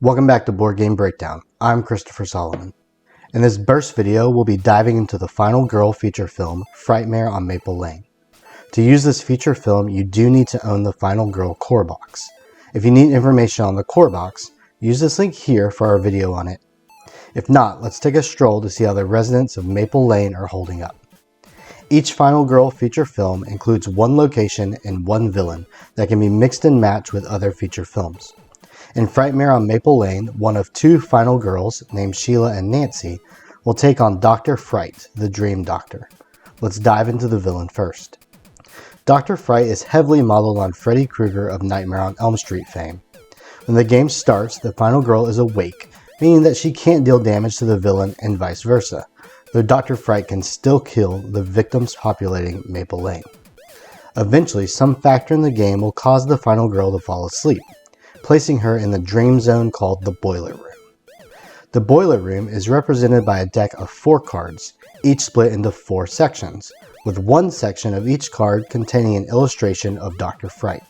Welcome back to Board Game Breakdown. I'm Christopher Solomon. In this burst video, we'll be diving into the Final Girl feature film, Frightmare on Maple Lane. To use this feature film, you do need to own the Final Girl core box. If you need information on the core box, use this link here for our video on it. If not, let's take a stroll to see how the residents of Maple Lane are holding up. Each Final Girl feature film includes one location and one villain that can be mixed and matched with other feature films. In Frightmare on Maple Lane, one of two Final Girls, named Sheila and Nancy, will take on Dr. Fright, the Dream Doctor. Let's dive into the villain first. Dr. Fright is heavily modeled on Freddy Krueger of Nightmare on Elm Street fame. When the game starts, the Final Girl is awake, meaning that she can't deal damage to the villain and vice versa, though Dr. Fright can still kill the victims populating Maple Lane. Eventually, some factor in the game will cause the Final Girl to fall asleep, placing her in the dream zone called the Boiler Room. The Boiler Room is represented by a deck of 4 cards, each split into 4 sections, with one section of each card containing an illustration of Dr. Fright.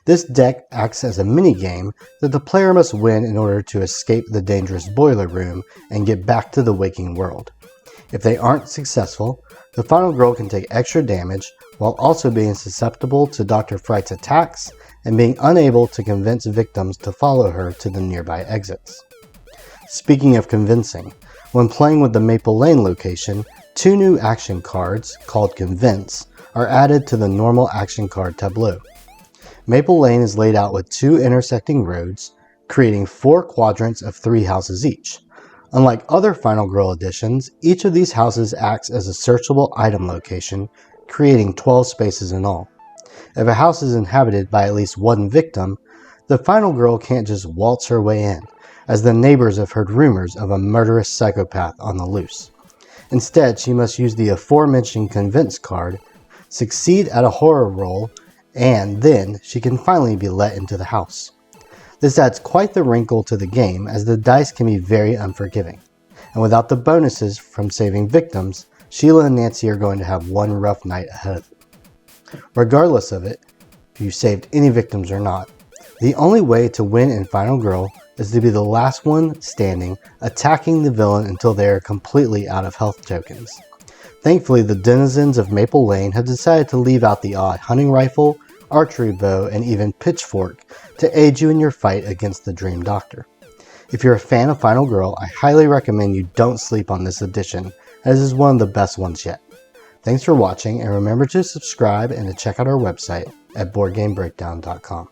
This deck acts as a mini-game that the player must win in order to escape the dangerous Boiler Room and get back to the waking world. If they aren't successful, the Final Girl can take extra damage while also being susceptible to Dr. Fright's attacks and being unable to convince victims to follow her to the nearby exits. Speaking of convincing, when playing with the Maple Lane location, 2 new action cards, called Convince, are added to the normal action card tableau. Maple Lane is laid out with 2 intersecting roads, creating 4 quadrants of 3 houses each. Unlike other Final Girl editions, each of these houses acts as a searchable item location, creating 12 spaces in all. If a house is inhabited by at least one victim, the Final Girl can't just waltz her way in, as the neighbors have heard rumors of a murderous psychopath on the loose. Instead, she must use the aforementioned Convince card, succeed at a horror roll, and then she can finally be let into the house. This adds quite the wrinkle to the game, as the dice can be very unforgiving. And without the bonuses from saving victims, Sheila and Nancy are going to have one rough night ahead of them. Regardless of it, if you saved any victims or not, the only way to win in Final Girl is to be the last one standing, attacking the villain until they are completely out of health tokens. Thankfully, the denizens of Maple Lane have decided to leave out the odd hunting rifle, archery bow, and even pitchfork to aid you in your fight against the Dream Doctor. If you're a fan of Final Girl, I highly recommend you don't sleep on this edition, as it is one of the best ones yet. Thanks for watching, and remember to subscribe and to check out our website at boardgamebreakdown.com.